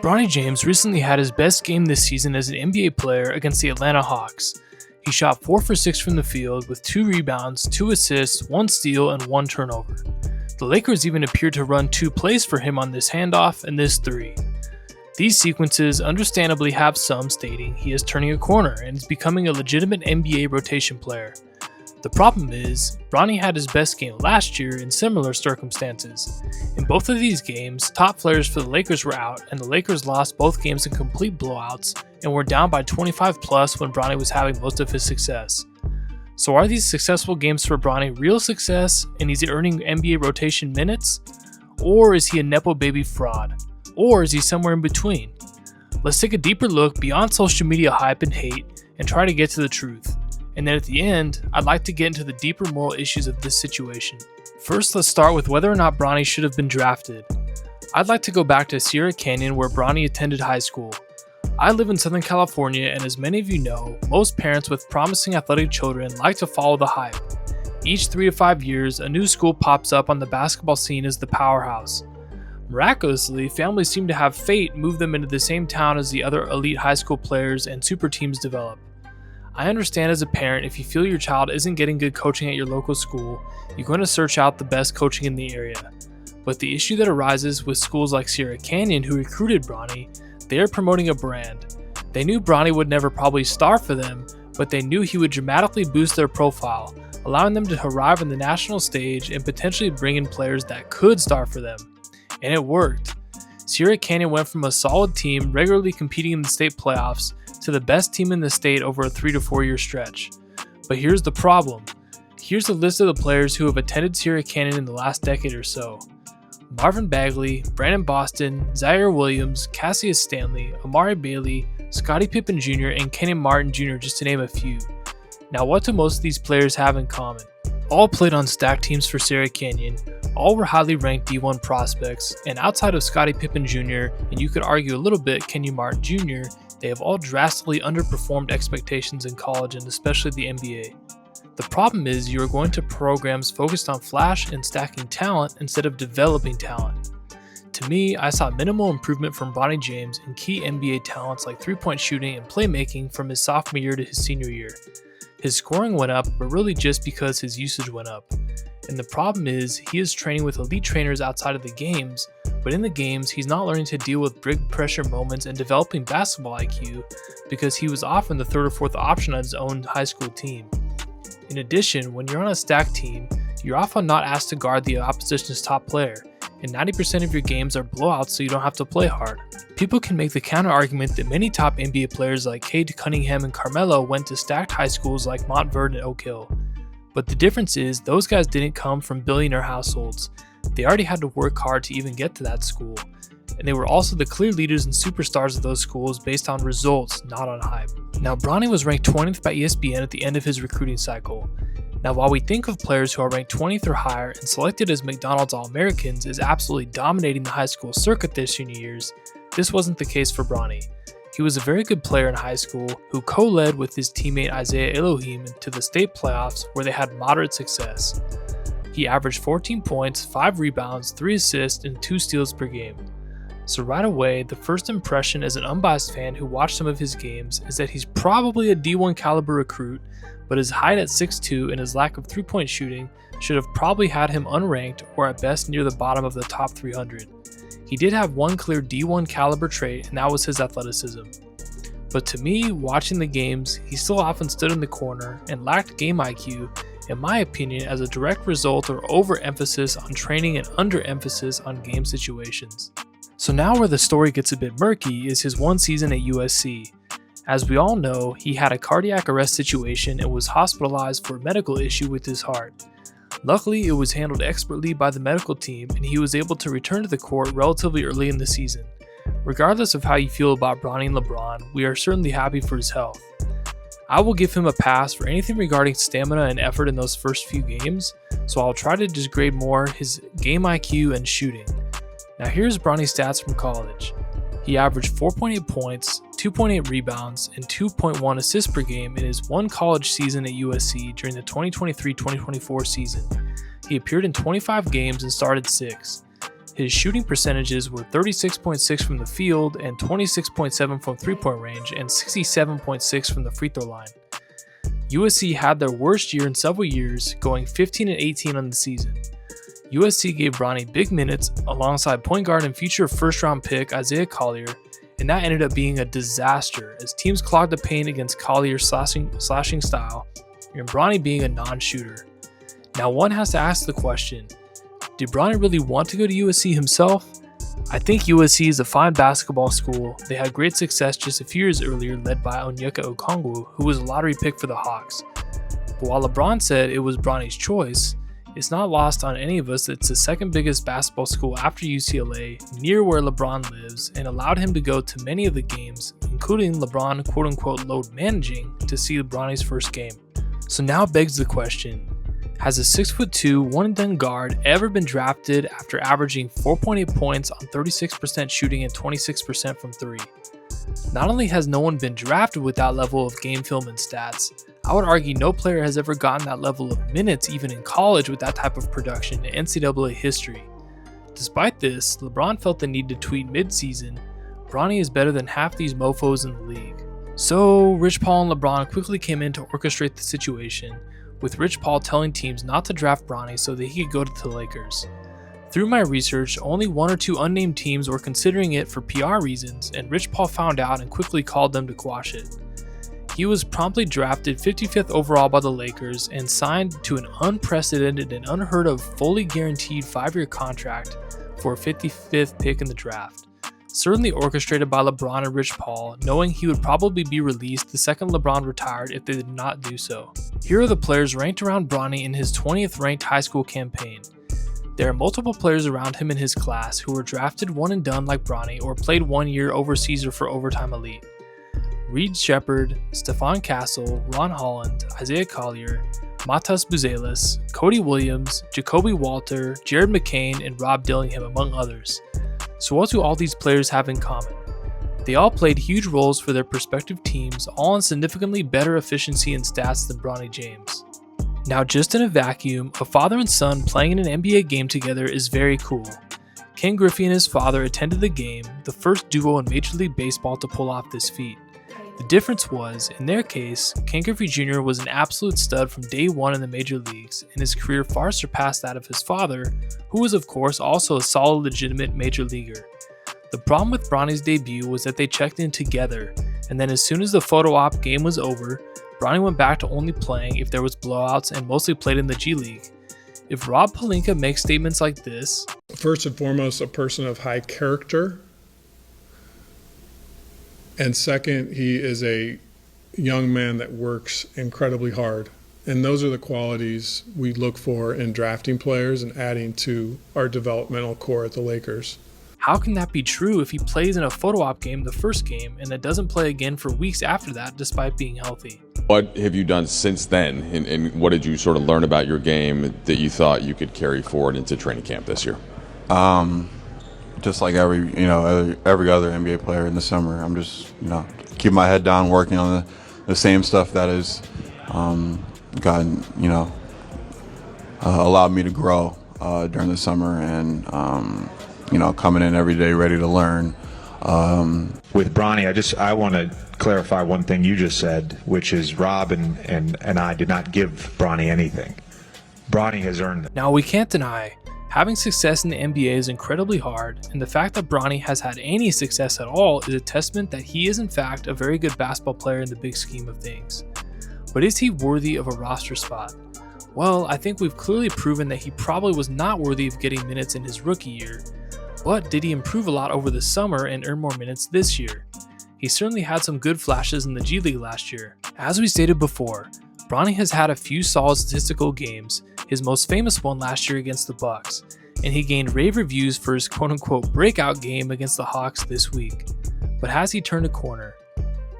Bronny James recently had his best game this season as an NBA player against the Atlanta Hawks. He shot 4 for 6 from the field with 2 rebounds, 2 assists, 1 steal, and 1 turnover. The Lakers even appeared to run 2 plays for him on this handoff and this 3. These sequences understandably have some stating he is turning a corner and is becoming a legitimate NBA rotation player. The problem is, Bronny had his best game last year in similar circumstances. In both of these games, top players for the Lakers were out, and the Lakers lost both games in complete blowouts and were down by 25 plus when Bronny was having most of his success. So are these successful games for Bronny real success and he's earning NBA rotation minutes? Or is he a Nepo baby fraud? Or is he somewhere in between? Let's take a deeper look beyond social media hype and hate and try to get to the truth. And then at the end, I'd like to get into the deeper moral issues of this situation. First, let's start with whether or not Bronny should have been drafted. I'd like to go back to Sierra Canyon where Bronny attended high school. I live in Southern California, and as many of you know, most parents with promising athletic children like to follow the hype. Each 3 to 5 years, a new school pops up on the basketball scene as the powerhouse. Miraculously, families seem to have fate move them into the same town as the other elite high school players and super teams develop. I understand as a parent, if you feel your child isn't getting good coaching at your local school, you're going to search out the best coaching in the area. But the issue that arises with schools like Sierra Canyon, who recruited Bronny, they are promoting a brand. They knew Bronny would never probably star for them, but they knew he would dramatically boost their profile, allowing them to arrive on the national stage and potentially bring in players that could star for them. And it worked. Sierra Canyon went from a solid team regularly competing in the state playoffs to the best team in the state over a 3 to 4 year stretch. But here's the problem. Here's a list of the players who have attended Sierra Canyon in the last decade or so. Marvin Bagley, Brandon Boston, Zaire Williams, Cassius Stanley, Amari Bailey, Scottie Pippen Jr., and Kenyon Martin Jr., just to name a few. Now, what do most of these players have in common? All played on stacked teams for Sierra Canyon, all were highly ranked D1 prospects, and outside of Scottie Pippen Jr., and you could argue a little bit Kenyon Martin Jr., they have all drastically underperformed expectations in college and especially the NBA. The problem is you are going to programs focused on flash and stacking talent instead of developing talent. To me, I saw minimal improvement from Bronny James in key NBA talents like 3-point shooting and playmaking from his sophomore year to his senior year. His scoring went up, but really just because his usage went up. And the problem is, he is training with elite trainers outside of the games, but in the games, he's not learning to deal with big pressure moments and developing basketball IQ because he was often the 3rd or 4th option on his own high school team. In addition, when you're on a stacked team, you're often not asked to guard the opposition's top player, and 90% of your games are blowouts so you don't have to play hard. People can make the counter argument that many top NBA players like Cade Cunningham and Carmelo went to stacked high schools like Montverde and Oak Hill. But the difference is, those guys didn't come from billionaire households. They already had to work hard to even get to that school. And they were also the clear leaders and superstars of those schools based on results, not on hype. Now, Bronny was ranked 20th by ESPN at the end of his recruiting cycle. Now, while we think of players who are ranked 20th or higher and selected as McDonald's All-Americans as absolutely dominating the high school circuit their senior years, this wasn't the case for Bronny. He was a very good player in high school who co-led with his teammate Isaiah Elohim to the state playoffs where they had moderate success. He averaged 14 points, 5 rebounds, 3 assists, and 2 steals per game. So right away, the first impression as an unbiased fan who watched some of his games is that he's probably a D1 caliber recruit, but his height at 6'2" and his lack of 3-point shooting should have probably had him unranked or at best near the bottom of the top 300. He did have one clear D1 caliber trait, and that was his athleticism. But to me, watching the games, he still often stood in the corner and lacked game IQ, in my opinion, as a direct result of overemphasis on training and underemphasis on game situations. So now where the story gets a bit murky is his one season at USC. As we all know, he had a cardiac arrest situation and was hospitalized for a medical issue with his heart. Luckily, it was handled expertly by the medical team and he was able to return to the court relatively early in the season. Regardless of how you feel about Bronny and LeBron, we are certainly happy for his health. I will give him a pass for anything regarding stamina and effort in those first few games, so I'll try to just grade more his game IQ and shooting. Now here's Bronny's stats from college. He averaged 4.8 points, 2.8 rebounds, and 2.1 assists per game in his one college season at USC during the 2023-2024 season. He appeared in 25 games and started 6. His shooting percentages were 36.6 from the field and 26.7 from three-point range and 67.6 from the free throw line. USC had their worst year in several years, going 15-18 on the season. USC gave Bronny big minutes alongside point guard and future first-round pick Isaiah Collier, and that ended up being a disaster as teams clogged the paint against Collier's slashing style and Bronny being a non-shooter. Now one has to ask the question, did Bronny really want to go to USC himself? I think USC is a fine basketball school. They had great success just a few years earlier led by Onyeka Okongwu, who was a lottery pick for the Hawks. But while LeBron said it was Bronny's choice, it's not lost on any of us that it's the second biggest basketball school after UCLA, near where LeBron lives, and allowed him to go to many of the games, including LeBron quote-unquote load managing to see Bronny's first game. So now begs the question, has a 6'2", one-and-done guard ever been drafted after averaging 4.8 points on 36% shooting and 26% from 3? Not only has no one been drafted with that level of game film and stats, I would argue no player has ever gotten that level of minutes even in college with that type of production in NCAA history. Despite this, LeBron felt the need to tweet mid-season, "Bronny is better than half these mofos in the league." So Rich Paul and LeBron quickly came in to orchestrate the situation, with Rich Paul telling teams not to draft Bronny so that he could go to the Lakers. Through my research, only one or two unnamed teams were considering it for PR reasons, and Rich Paul found out and quickly called them to quash it. He was promptly drafted 55th overall by the Lakers and signed to an unprecedented and unheard of fully guaranteed 5-year contract for a 55th pick in the draft. Certainly orchestrated by LeBron and Rich Paul, knowing he would probably be released the second LeBron retired if they did not do so. Here are the players ranked around Bronny in his 20th ranked high school campaign. There are multiple players around him in his class who were drafted one and done like Bronny or played 1 year overseas or for overtime elite. Reed Shepard, Stephon Castle, Ron Holland, Isaiah Collier, Matas Buzelis, Cody Williams, Jacoby Walter, Jared McCain, and Rob Dillingham, among others. So what do all these players have in common? They all played huge roles for their respective teams, all on significantly better efficiency and stats than Bronny James. Now just in a vacuum, a father and son playing in an NBA game together is very cool. Ken Griffey and his father attended the game, the first duo in Major League Baseball to pull off this feat. The difference was, in their case, Ken Griffey Jr. was an absolute stud from day one in the major leagues, and his career far surpassed that of his father, who was of course also a solid legitimate major leaguer. The problem with Bronny's debut was that they checked in together, and then as soon as the photo op game was over, Bronny went back to only playing if there was blowouts and mostly played in the G League. If Rob Pelinka makes statements like this, first and foremost, a person of high character. And second, he is a young man that works incredibly hard. And those are the qualities we look for in drafting players and adding to our developmental core at the Lakers. how can that be true if he plays in a photo op game the first game and then doesn't play again for weeks after that despite being healthy? What have you done since then, and what did you sort of learn about your game that you thought you could carry forward into training camp this year? Just like every other NBA player in the summer, I'm just keep my head down, working on the same stuff that has gotten allowed me to grow during the summer, and coming in every day ready to learn. With Bronny, I want to clarify one thing you just said, which is Rob and I did not give Bronny anything. Bronny has earned it. Now, we can't deny, having success in the NBA is incredibly hard, and the fact that Bronny has had any success at all is a testament that he is in fact a very good basketball player in the big scheme of things. But is he worthy of a roster spot? Well, I think we've clearly proven that he probably was not worthy of getting minutes in his rookie year. But did he improve a lot over the summer and earn more minutes this year? He certainly had some good flashes in the G League last year. As we stated before, Bronny has had a few solid statistical games, his most famous one last year against the Bucks, and he gained rave reviews for his quote-unquote breakout game against the Hawks this week. But has he turned a corner?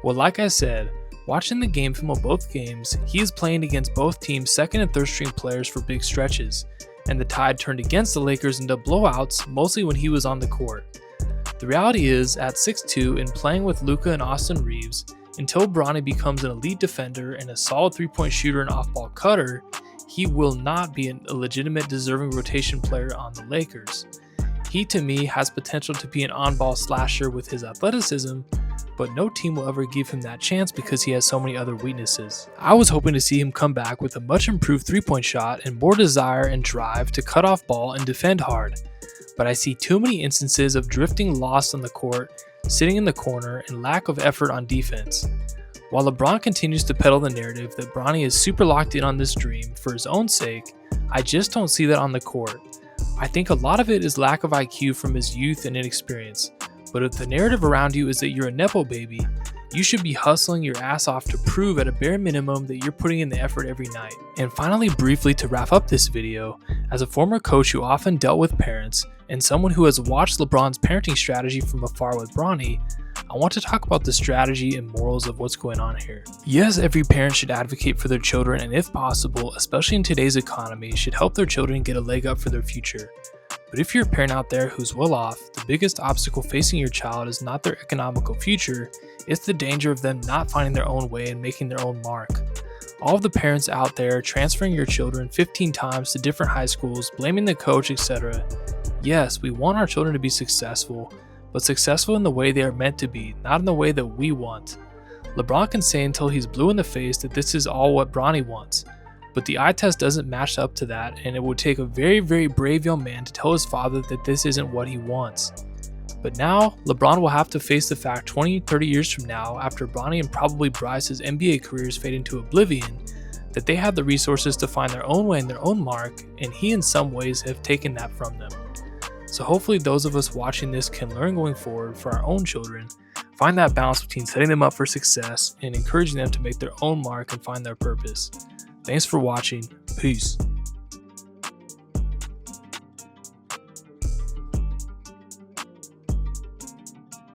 Well, like I said, watching the game film of both games, he is playing against both teams' second and third string players for big stretches, and the tide turned against the Lakers into blowouts mostly when he was on the court. The reality is, at 6'2" and playing with Luka and Austin Reeves, until Bronny becomes an elite defender and a solid three-point shooter and off-ball cutter, he will not be a legitimate deserving rotation player on the Lakers. He to me has potential to be an on-ball slasher with his athleticism, but no team will ever give him that chance because he has so many other weaknesses. I was hoping to see him come back with a much improved three-point shot and more desire and drive to cut off ball and defend hard, but I see too many instances of drifting lost on the court, sitting in the corner, and lack of effort on defense. While LeBron continues to peddle the narrative that Bronny is super locked in on this dream for his own sake, I just don't see that on the court. I think a lot of it is lack of IQ from his youth and inexperience, but if the narrative around you is that you're a Nepo baby, you should be hustling your ass off to prove at a bare minimum that you're putting in the effort every night. And finally, briefly to wrap up this video, as a former coach who often dealt with parents and someone who has watched LeBron's parenting strategy from afar with Bronny, I want to talk about the strategy and morals of what's going on here. Yes, every parent should advocate for their children and if possible, especially in today's economy, should help their children get a leg up for their future. But if you're a parent out there who's well off, the biggest obstacle facing your child is not their economical future, it's the danger of them not finding their own way and making their own mark. All of the parents out there transferring your children 15 times to different high schools, blaming the coach, etc. Yes, we want our children to be successful, but successful in the way they are meant to be, not in the way that we want. LeBron can say until he's blue in the face that this is all what Bronny wants, but the eye test doesn't match up to that, and it would take a very, very brave young man to tell his father that this isn't what he wants. But now, LeBron will have to face the fact 20, 30 years from now, after Bronny and probably Bryce's NBA careers fade into oblivion, that they have the resources to find their own way and their own mark, and he in some ways have taken that from them. So hopefully those of us watching this can learn going forward for our own children, find that balance between setting them up for success and encouraging them to make their own mark and find their purpose. Thanks for watching. Peace.